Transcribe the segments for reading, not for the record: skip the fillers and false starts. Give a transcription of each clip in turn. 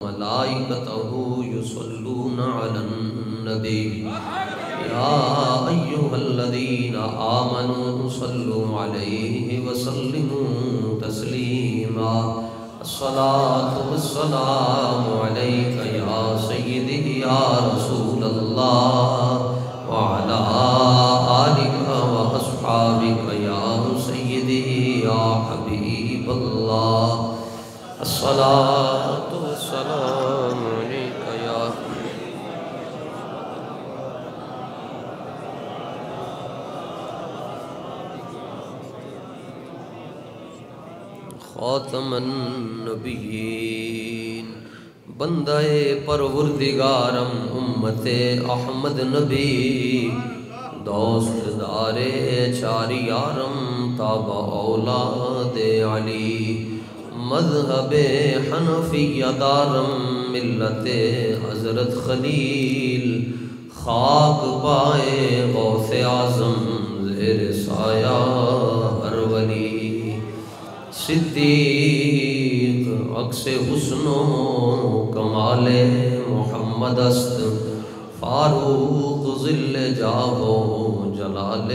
ملائکتہ یصلون علی النبی یا ایھا الذین آمنوا صلوا علیہ وسلموا تسلیما الصلاۃ والسلام علیک یا سیدی یا رسول اللہ وعلی آلک واصحابک یا سیدی یا حبیب اللہ الصلاۃ والسلام علیک یا خاتم النبیین بندہ پروردگارم امت احمد نبی دوست دار چاری یارم تابع اولاد علی مذہب حنفیہ دارم ملت حضرت خلیل خاک پائے غوث اعظم زیر سایہ ہر ولی صدیق عکس حسن و کمال محمد است فاروق ظل جاہ و جلال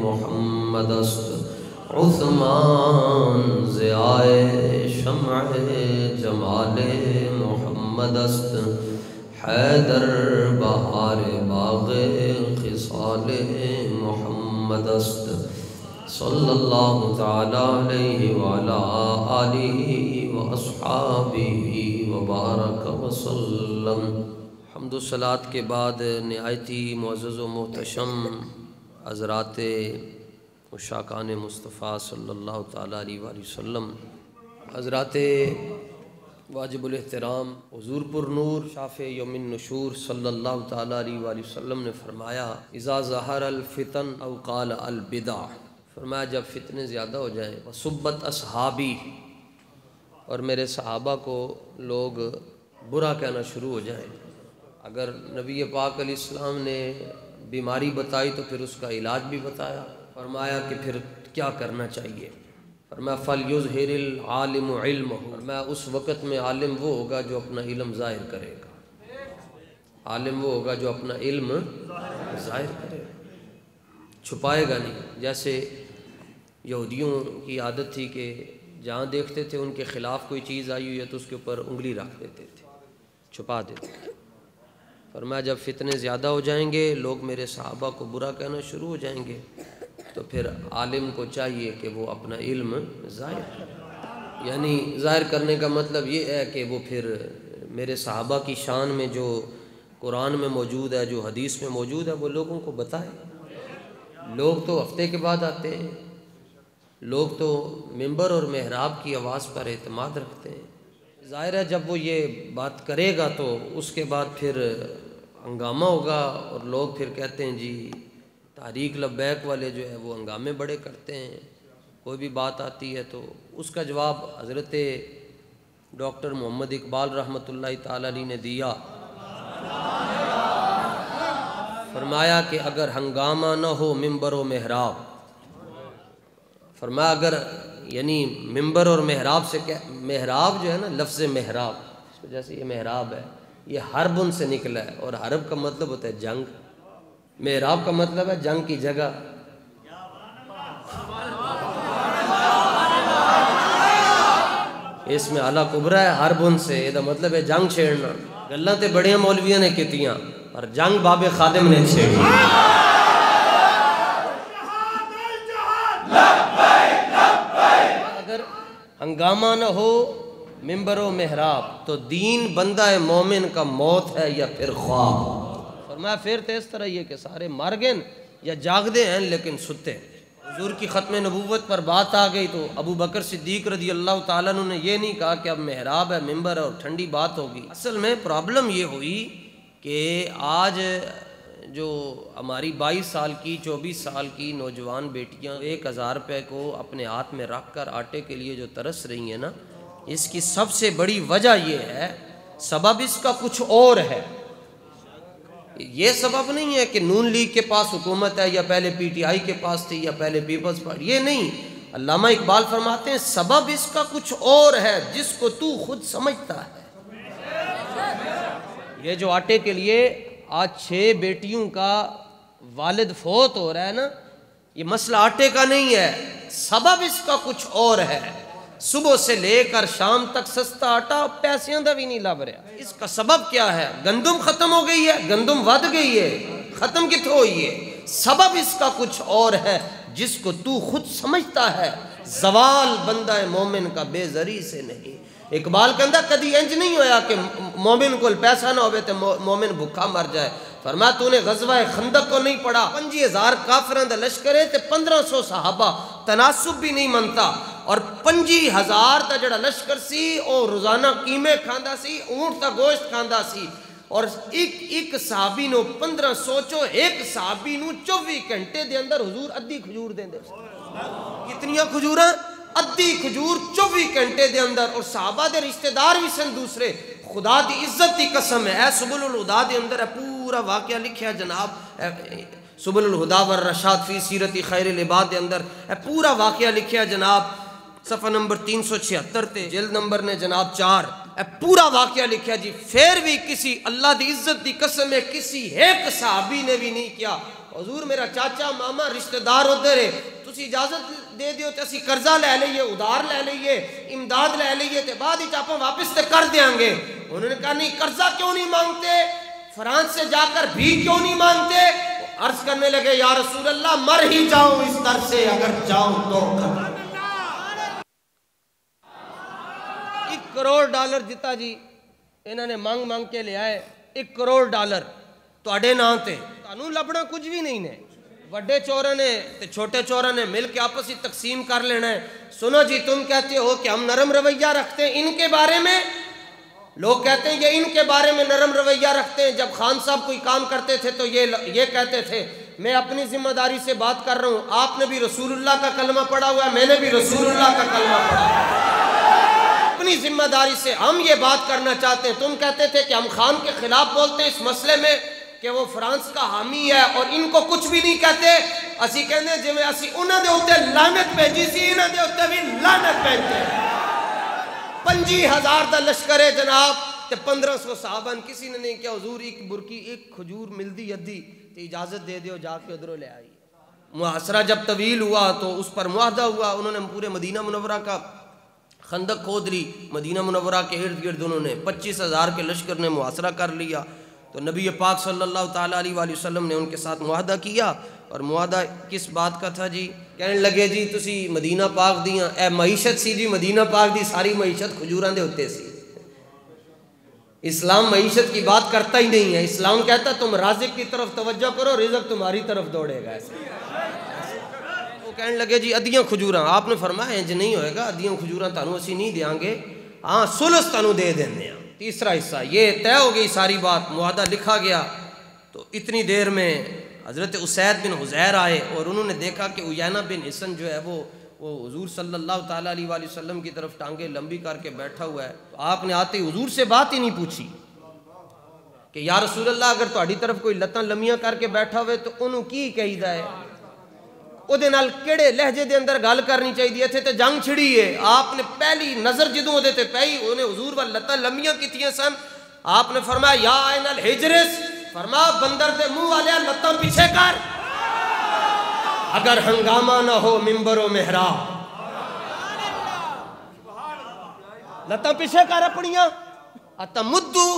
محمد است عثمان ضیاء شمع جمال محمد است حیدر بہار باغ خصال محمد است صلی اللہ تعالی علیہ وعلی آلہ واصحابہ وبارک وسلم۔ حمد و صلاۃ کے بعد نہایتی معزز و محتشم حضرات عشاقان مصطفیٰ صلی اللہ تعالیٰ علیہ وآلہ وسلم، حضرات واجب الاحترام حضور پر نور شافع یوم النشور صلی اللہ تعالیٰ علیہ وآلہ وسلم نے فرمایا اذا ظہر الفتن او قال البدع، فرمایا جب فتنے زیادہ ہو جائیں وصبت اصحابی اور میرے صحابہ کو لوگ برا کہنا شروع ہو جائیں، اگر نبی پاک علیہ السلام نے بیماری بتائی تو پھر اس کا علاج بھی بتایا، فرمایا کہ پھر کیا کرنا چاہیے، فرمایا فَلْيُظْهِرِ الْعَالِمُ عِلْمَهُ، فرمایا اس وقت میں عالم وہ ہوگا جو اپنا علم ظاہر کرے گا، عالم وہ ہوگا جو اپنا علم ظاہر کرے گا، چھپائے گا نہیں۔ جیسے یہودیوں کی عادت تھی کہ جہاں دیکھتے تھے ان کے خلاف کوئی چیز آئی ہوئی ہے تو اس کے اوپر انگلی رکھ دیتے تھے، چھپا دیتے تھے۔ فرمایا جب فتنے زیادہ ہو جائیں گے لوگ میرے صحابہ کو برا کہنا شروع ہو جائیں گے تو پھر عالم کو چاہیے کہ وہ اپنا علم ظاہر کرے، یعنی ظاہر کرنے کا مطلب یہ ہے کہ وہ پھر میرے صحابہ کی شان میں جو قرآن میں موجود ہے جو حدیث میں موجود ہے وہ لوگوں کو بتائے۔ لوگ تو ہفتے کے بعد آتے ہیں، لوگ تو ممبر اور محراب کی آواز پر اعتماد رکھتے ہیں، ظاہر ہے جب وہ یہ بات کرے گا تو اس کے بعد پھر ہنگامہ ہوگا اور لوگ پھر کہتے ہیں جی تحریک لبیک والے جو ہے وہ ہنگامے بڑے کرتے ہیں، کوئی بھی بات آتی ہے تو اس کا جواب حضرت ڈاکٹر محمد اقبال رحمۃ اللہ تعالیٰ علیہ نے دیا، فرمایا کہ اگر ہنگامہ نہ ہو ممبر و محراب، فرمایا اگر یعنی ممبر اور محراب سے کیا، محراب جو ہے نا لفظ محراب اس وجہ سے یہ محراب ہے یہ حربن سے نکلا ہے اور حرب کا مطلب ہوتا ہے جنگ، محراب کا مطلب ہے جنگ کی جگہ۔ اس میں اعلیٰ کبرا ہے حربن سے یہ مطلب ہے جنگ چھیڑنا، گلاں تے بڑیاں مولویاں نے کیتیاں اور جنگ باب خادم نے چھیڑی۔ اگر ہنگامہ نہ ہو ممبر و محراب تو دین بندہ مومن کا موت ہے یا پھر خواب، فرمایا پھر تو اس طرح یہ کہ سارے مر گئے یا جاگدے ہیں لیکن ستے۔ حضور کی ختم نبوت پر بات آ گئی تو ابو بکر صدیق رضی اللہ تعالیٰ عنہ نے یہ نہیں کہا کہ اب محراب ہے ممبر ہے اور ٹھنڈی بات ہوگی، اصل میں پرابلم یہ ہوئی کہ آج جو ہماری 22 سال کی 24 سال کی نوجوان بیٹیاں 1000 روپے کو اپنے ہاتھ میں رکھ کر آٹے کے لیے جو ترس رہی ہیں نا، اس کی سب سے بڑی وجہ یہ ہے، سبب اس کا کچھ اور ہے، یہ سبب نہیں ہے کہ نون لیگ کے پاس حکومت ہے یا پہلے پی ٹی آئی کے پاس تھی یا پہلے پیپلز پارٹی، یہ نہیں۔ علامہ اقبال فرماتے ہیں سبب اس کا کچھ اور ہے جس کو تو خود سمجھتا ہے۔ یہ جو آٹے کے لیے آج 6 بیٹیوں کا والد فوت ہو رہا ہے نا، یہ مسئلہ آٹے کا نہیں ہے، سبب اس کا کچھ اور ہے۔ صبح سے لے کر شام تک سستا آٹا پیسیاں دا بھی نہیں لب رہا۔ اس کا سبب کیا ہے؟ گندم ختم ہو گئی ہے، گندم ود گئی ہے، ختم کتوں ہوئی ہے؟ سبب اس کا کچھ اور ہے جس کو تو خود سمجھتا ہے۔ زوال بندہ مومن کا بے زری سے نہیں۔ اقبال کہندا کدی انج نہیں ہویا کہ مومن کو پیسہ نہ ہوئے تو مومن بھوکا مر جائے۔ فرمایا تو نے غزوہ خندق کو نہیں پڑھا، 5000 کافران دا لشکر ہے تے 1500 صحابہ، تناسب بھی نہیں منتا، اور 50,000 دا جڑا لشکر سی او روزانہ قیمے کھاندا سی، اونٹ دا گوشت کھاندا سی، اور ایک صحابی نو 15 سوچو، ایک صحابی نو 24 گھنٹے دے اندر حضور ادھی کھجور دیندے۔ کتنیاں کھجوراں؟ ادھی کھجور 24 گھنٹے دے اندر، اور صحابہ دے رشتہ دار بھی سن دوسرے۔ خدا دی عزت دی قسم ہے، سبل الہدا دے اندر ہے پورا واقعہ لکھیا جناب، سبل الہدا والرشاد فی سیرت خیر العباد دے اندر ہے پورا واقعہ لکھیا جناب، صفحہ نمبر 376 تے جلد نمبر نے جناب 4، پورا واقعہ لکھیا جی۔ پھر بھی کسی اللہ دی عزت دی قسم ہے کسی ایک صحابی نے بھی نہیں کیا حضور میرا چاچا ماما رشتہ دار ادھر ہے، تسی اجازت دے دیو تے اسی قرضہ لے لئیے، ادھار لے لئیے، امداد لے لئیے تے بعد ہی چاپا واپس تے کر دیاں گے۔ انہوں نے کہا نہیں، قرضہ کیوں نہیں مانگتے، فرانس سے جا کر بھی کیوں نہیں مانگتے؟ عرض کرنے لگے یا رسول اللہ مر ہی جاؤں اس در سے اگر جاؤں تو کر۔ $1 کروڑ جتا جی انہوں نے مانگ مانگ کے لے آئے، $1 کروڑ تواڈے نام تے، تانوں لبنا کچھ بھی نہیں نے، وڈے چوروں نے تے چھوٹے چوروں نے مل کے آپس ہی تقسیم کر لینا ہے۔ سنو جی تم کہتے ہو کہ ہم نرم رویہ رکھتے ہیں ان کے بارے میں، لوگ کہتے ہیں یہ ان کے بارے میں نرم رویہ رکھتے ہیں، جب خان صاحب کوئی کام کرتے تھے تو یہ کہتے تھے۔ میں اپنی ذمہ داری سے بات کر رہا ہوں، آپ نے بھی رسول اللہ کا کلمہ پڑھا ہوا ہے، میں نے بھی رسول اللہ کا کلمہ پڑھا ہے، اپنی ذمہ داری سے ہم یہ بات کرنا چاہتے ہیں۔ تم کہتے تھے کہ ہم خان کے خلاف بولتے ہیں اس مسئلے میں کہ وہ فرانس کا حامی ہے اور ان کو کچھ بھی نہیں کہتے، اسی کہتے ہیں جی میں اسی انہوں دے ہوتے لعنت بھیجی سی، انہوں دے ہوتے بھی لعنت بھیجتے ہیں۔ 50,000 دا لشکر ہے جناب تے 1500 صحابہ، کسی نے نہیں کیا حضور ایک برکی ایک کھجور مل دی ادھی تے اجازت دے دیو جا کے ادھروں لے آئی۔ محاصرہ جب طویل ہوا تو اس پر معاہدہ ہوا، انہوں نے پورے مدینہ منورہ کا خندق کھود لی، مدینہ منورہ کے ارد گرد انہوں نے 25,000 کے لشکر نے محاصرہ کر لیا۔ تو نبی پاک صلی اللہ تعالیٰ علیہ وآلہ وسلم نے ان کے ساتھ معاہدہ کیا، اور معاہدہ کس بات کا تھا جی؟ کہنے لگے جی تسی مدینہ پاک دیاں اے معیشت سی جی، مدینہ پاک دی ساری معیشت کھجوراں دے ہوتے سی۔ اسلام معیشت کی بات کرتا ہی نہیں ہے، اسلام کہتا تم رازق کی طرف توجہ کرو، رزق تمہاری طرف دوڑے گا۔ ایسے وہ کہنے لگے جی ادھیاں کھجوراں، آپ نے فرمایا انج نہیں ہوئے گا، ادھیاں کھجوراں تانوں اسی نہیں دیاں گے، ہاں سلس تانوں دے دیندے ہیں۔ تیسرا حصہ یہ طے ہو گئی ساری بات، معاہدہ لکھا گیا۔ تو اتنی دیر میں حضرت اسید بن حضیر آئے اور انہوں نے دیکھا کہ عیینہ بن حصن جو ہے وہ حضور صلی اللہ تعالیٰ علیہ وآلہ وسلم کی طرف ٹانگیں لمبی کر کے بیٹھا ہوا ہے۔ تو آپ نے آتے حضور سے بات ہی نہیں پوچھی کہ یا رسول اللہ اگر تہاڈی طرف کوئی لتاں لمیاں کر کے بیٹھا ہوئے تو انہوں کی کہیدا ہے، او دے نال کیڑے لہجے دے اندر گل کرنی چاہیے، اتھے تے جنگ چھڑی ہے۔ آپ نے پہلی نظر جدوں دے تے پئی انہیں حضور وال لتاں لمیاں کیتیاں سن، آپ نے فرمایا یا عین الحجرس، فرمایا بندر دے منہ والے لتاں پیچھے کر، اگر ہنگامہ نہ ہو منبر و محراب، لتاں پیچھے کر اپنیاں، اتمدو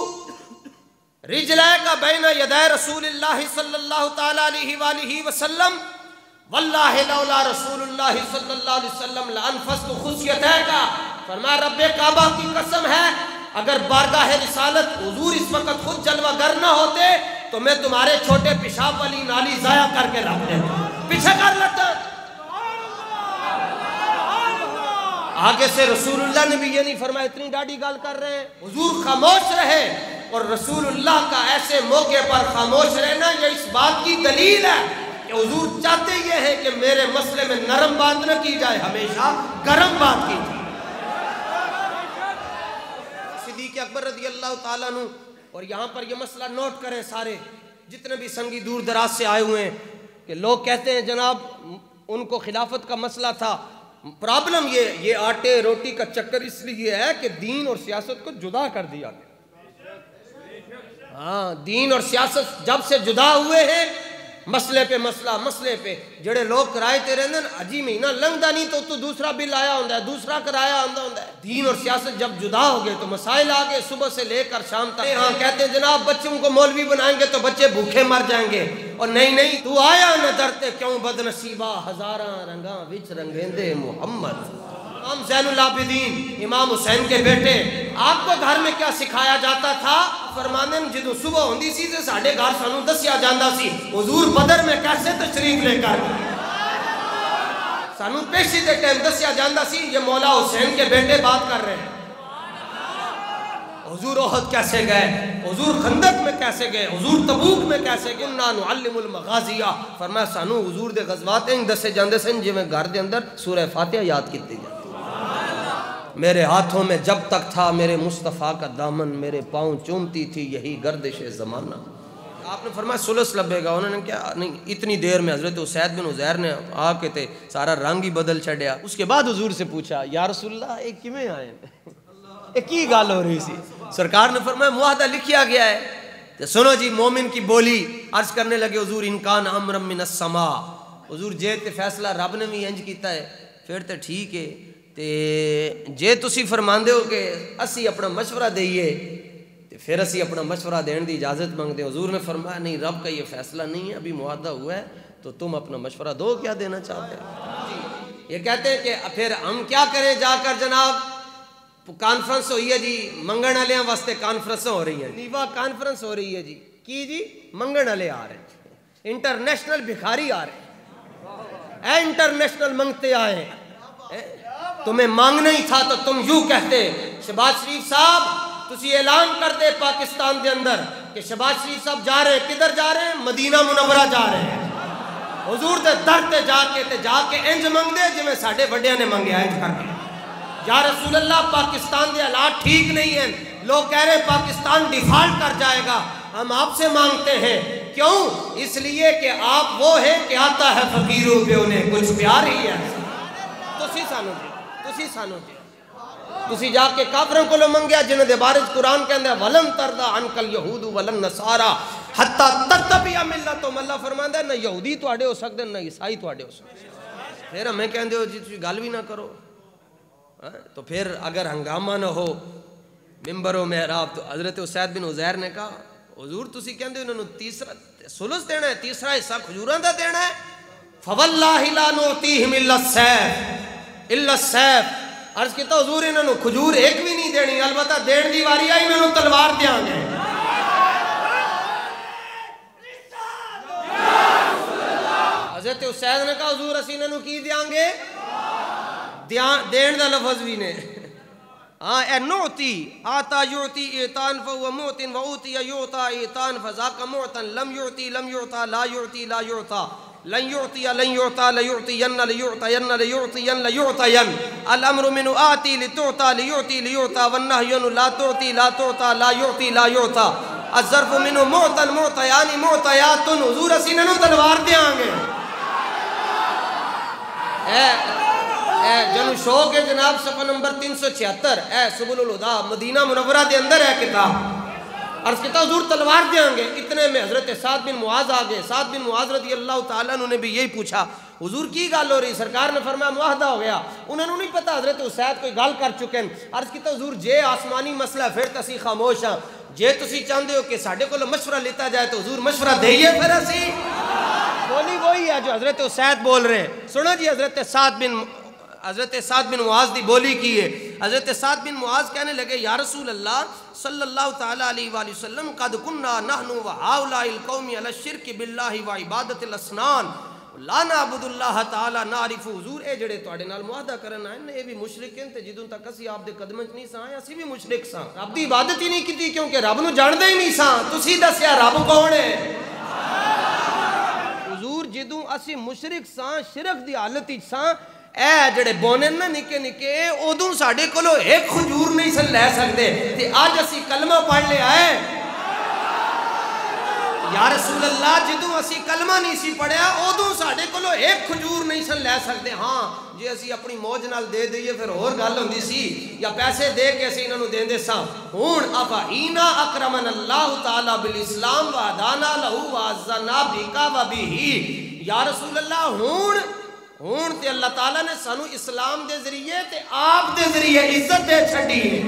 رجلائک بین یدی رسول اللہ صلی اللہ تعالیٰ علیہ وآلہ وسلم، واللہ لولا رسول اللہ صلی اللہ علیہ وسلم لانفست خصیتیک، فرمایا رب کعبہ کی قسم ہے اگر بارگاہ رسالت حضور اس وقت خود جلوہ گر نہ ہوتے تو میں تمہارے چھوٹے پیشاب والی نالی ضائع کر کے رکھ دیتا۔ پیچھے کر لیتا۔ آگے سے رسول اللہ نے بھی یہ نہیں فرمایا اتنی ڈاڑی گال کر رہے ہیں، حضور خاموش رہے، اور رسول اللہ کا ایسے موقع پر خاموش رہنا یہ اس بات کی دلیل ہے کہ حضور چاہتے یہ ہیں کہ میرے مسئلے میں نرم بات نہ کی جائے، ہمیشہ گرم بات کی جائے۔ صدیق اکبر رضی اللہ تعالیٰ عنہ، اور یہاں پر یہ مسئلہ نوٹ کریں سارے جتنے بھی سنگی دور دراز سے آئے ہوئے ہیں کہ لوگ کہتے ہیں جناب ان کو خلافت کا مسئلہ تھا۔ پرابلم یہ آٹے روٹی کا چکر اس لیے ہے کہ دین اور سیاست کو جدا کر دیا گیا۔ ہاں دین اور سیاست جب سے جدا ہوئے ہیں مسئلے پہ مسئلہ مسئلے پہ جڑے لوگ کرائے تے رہندے اجی مہینہ لنگدا نہیں تو دوسرا بل آیا ہوندا ہے دوسرا کرایا ہوندا ہے. دین اور سیاست جب جدا ہو گئے تو مسائل آ گئے صبح سے لے کر شام تک. ہاں کہتے ہیں جناب بچوں کو مولوی بنائیں گے تو بچے بھوکے مر جائیں گے اور نہیں تو آیا نہ درتے کیوں بد نصیبہ ہزاراں رنگاں وچ رنگیندے محمد. امام زین العابدین امام حسین کے بیٹے آپ کو گھر میں کیا سکھایا جاتا تھا؟ فرمانے جدو صبح ہوندی سی تے ساڈے گھر سانوں دسیا جاندا سی حضور بدر میں کیسے تشریف لے کر سانوں پیشی دے ٹائم دسیا جاندا سی یہ مولا حسین کے بیٹے بات کر رہے ہیں. حضور احد کیسے گئے, حضور خندق میں کیسے گئے, حضور تبوک میں کیسے گئے. انا نعلم المغازیہ فرمایا سانوں حضور دے غزوات ہیں دسے جاندے سن جویں گھر دے اندر سورہ فاتحہ یاد کیتی جاتی. میرے ہاتھوں میں جب تک تھا میرے مصطفیٰ کا دامن میرے پاؤں چومتی تھی یہی گردش زمانہ. آپ نے فرمایا سلس لبے گا. انہوں نے کیا نہیں اتنی دیر میں حضرت اسید بن عزیر نے آ کے تے سارا رنگ ہی بدل چھڑیا. اس کے بعد حضور سے پوچھا یا رسول اللہ ایک کیویں آئے ایک کی گل ہو رہی سی. سرکار نے فرمایا معاہدہ لکھیا گیا ہے. تو سنو جی مومن کی بولی. عرض کرنے لگے حضور انکان امرا من السماء حضور جے تے فیصلہ رب نے بھی انج کیتا ہے پھر تے ٹھیک ہے تے جے تسی فرماندے ہو کہ اسی اپنا مشورہ دئیے تے پھر اسی اپنا مشورہ دین دی اجازت مانگتے ہیں. حضور نے فرمایا نہیں رب کا یہ فیصلہ نہیں ہے ابھی معاہدہ ہوا ہے تو تم اپنا مشورہ دو کیا دینا چاہتے ہیں. یہ کہتے ہیں کہ پھر ہم کیا کریں جا کر جناب کانفرنس ہوئی ہے جی منگن والے واسطے کانفرنس ہو رہی ہیں نیوا کانفرنس ہو رہی ہے جی کی جی منگن والے آ رہے ہیں انٹرنیشنل بھکاری آ رہے ہیں انٹرنیشنل منگتے آئے ہیں. تمہیں مانگنا ہی تھا تو تم یوں کہتے شہباز شریف صاحب تسی اعلان کر دے پاکستان دے اندر کہ شہباز شریف صاحب جا رہے ہیں کدھر جا رہے ہیں مدینہ منورہ جا رہے ہیں. حضور دے در تے جا کے انج منگ دے جویں ساڈے وڈیاں نے منگیا انج کر کے یا رسول اللہ پاکستان دے حالات ٹھیک نہیں ہیں لوگ کہہ رہے پاکستان ڈیفالٹ کر جائے گا ہم آپ سے مانگتے ہیں. کیوں؟ اس لیے کہ آپ وہ ہیں کہ آتا ہے فقیروں پہ انہیں کچھ پیار ہی ہے. تسی سانو جی تسی جا کے کافروں کو لو منگیا جنہوں دے بارے قرآن کہندے ہیں ولن تردا عنک الیہود ولن نصارا حتی تتبع ملتہم. اللہ فرماندا ہے نہ یہودی تواڈے ہو سکدے نہ عیسائی تواڈے ہو سکدے. پھر ہمیں کہندے ہو جی تسی گل بھی نہ کرو. تو پھر اگر ہنگامہ نہ ہو ممبر و محراب تو حضرت اسید بن عزیر نے کہا حضور تسی کہندے انہوں نے تیسرا سلس دینا ہے تیسرا حصہ کھجوراں دا دینا ہے. فواللہ لا نعطیہم الا السیف. عرض کیتا حضور انہوں نے کھجور ایک بھی نہیں دینی البتہ دین دی واری آئی انہوں نے تلوار دیاں گے. حضرت اسید نے کہا حضور اسی انہوں کی دیاں گے دین دا لفظ بھی نے اے نعطی آتا یعطی اعطان فہو معطن وعوطی یعطا اعطان فذاک معطن لم یعطی لم یعطا لا یعطی لا یعطا لن یعطی لن یعطا لیعطین لیعطین لیعطین لیعطین الامر من آتی لتعطا لیعطی لیعطا والنہی لا تعطی لا تعطا لا یعطی لا یعطا الظرف من معطن معطیانی معطیاتن. حضور اسی ننو تلوار دیاں گے. جنو شوق ہے جناب صفحہ نمبر 376 سبل الہدا مدینہ منورہ دے اندر ہے کتاب. عرض کہتا حضور تلوار دیاں گے. اتنے میں حضرت سعد بن معاذ آگئے. سعد بن معاذ رضی اللہ تعالیٰ عنہ نے بھی یہی پوچھا حضور کی گل ہو رہی. سرکار نے فرمایا معاہدہ ہو گیا. انہوں نے نہیں پتا حضرت اسید کوئی گل کر چکے ہیں. عرض کہتا حضور جے آسمانی مسئلہ پھر تسی خاموش ہاں جے تسی چاہندے ہو کہ ساڈے کو مشورہ لیتا جائے تو حضور مشورہ دئیے پھر اسی. بولی وہی ہے جو حضرت اسید بول رہے ہیں. سنو جی حضرت سعد بن معاذ دی بولی کی ہے. حضرت سعد بن معاذ کہنے لگے یا رسول اللہ صلی اللہ تعالیٰ علیہ وآلہ وسلم قد کننا نحن و ہؤلاء القوم علی الشرک باللہ و عبادت الاسنان لا نعبد اللہ تعالیٰ نعرف. حضور اے جڑے تواڈے نال معاہدہ کرن آئے اے بھی مشرک ہیں تے جدوں تک اسی آپ دے قدماں وچ نہیں ساں اسی بھی مشرک ساں. رب دی عبادت ہی نہیں کیتی کیونکہ رب نو جاندے ہی نہیں ساں. تسی دسیا رب کون ہے؟ حضور جدوں اسی مشرک ساں شرک دی حالت وچ ساں اے جڑے بونے نا نکے نکے ادوں ساڈے کولو ایک کھجور نہیں سن لے سکتے تے اج اسی کلمہ پڑھ لے آئے یا رسول اللہ جدوں اسی کلمہ نہیں سی پڑھیا ادوں ساڈے کولو ایک کھجور نہیں سن لے سکتے. ہاں جی اسی اپنی موج نال دے دئیے پھر اور گل ہوندی سی یا پیسے دے کے اسی انہاں نوں دیندے ساں. ہن افاینا اکرمن اللہ تعالی بالاسلام وہدانا لہو وعزنا بک وبہ. یا رسول اللہ ہن تے اللہ تعالیٰ نے سانو اسلام دے ذریعے تے آپ دے ذریعے عزت دے چھڈی ہے.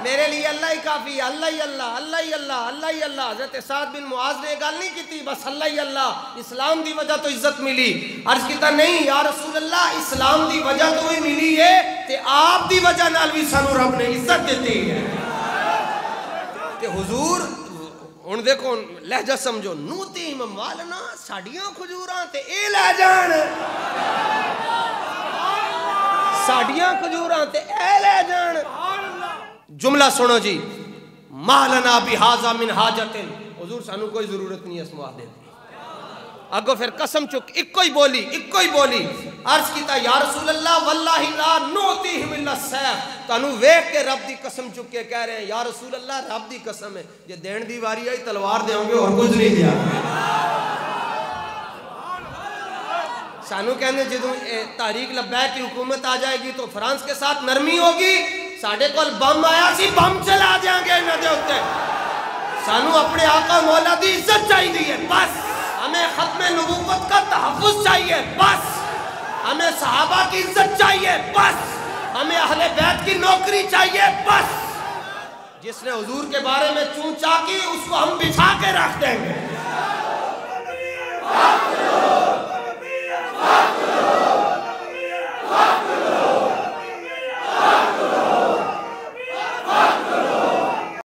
میرے لیے اللہ ہی کافی ہے. اللہ ہی اللہ اللہ ہی اللہ اللہ ہی اللہ. حضرت سعد بن معاذ نے گل نہیں کیتی بس اللہ ہی اللہ اسلام دی وجہ تو عزت ملی. عرض کیتا نہیں یا رسول اللہ اسلام دی وجہ تو ہی ملی ہے تے آپ دی وجہ نال بھی سانو رب نے عزت دیتی ہے. تے حضور ہن دیکھو لہجہ سمجھو نوتیم والنا ساڈیاں کھجوراں تے اے لے جان ساڈیاں کھجوراں تے اے لے جان. جملہ سنو جی مالنا بہذا من حاجت. حضور سانو کوئی ضرورت نہیں اس معاہدے دی. اگو پھر قسم چک ایک ہی بولی عرض کیتا یا رسول اللہ واللہ لا نعطیہم الا السیف. تانوں ویکھ کے رب دی قسم چک کے کہہ رہے ہیں یا رسول اللہ رب دی قسم ہے جے دین دی واری آئی تلوار دیاں گے اور کچھ نہیں دیا. سانو کہنے جدوں تحریک لبیک کی حکومت آ جائے گی تو فرانس کے ساتھ نرمی ہوگی. ساڑھے کول بم آیا سی بم چلا جائیں گے انہاں دے اوتے. سانو اپنے آقا مولا دی عزت چاہیے بس. ہمیں ختم نبوت کا تحفظ چاہیے بس. ہمیں صحابہ کی عزت چاہیے بس. ہمیں اہل بیت کی نوکری چاہیے بس. جس نے حضور کے بارے میں چون چا کی اس کو ہم بچھا کے رکھ دیں گے.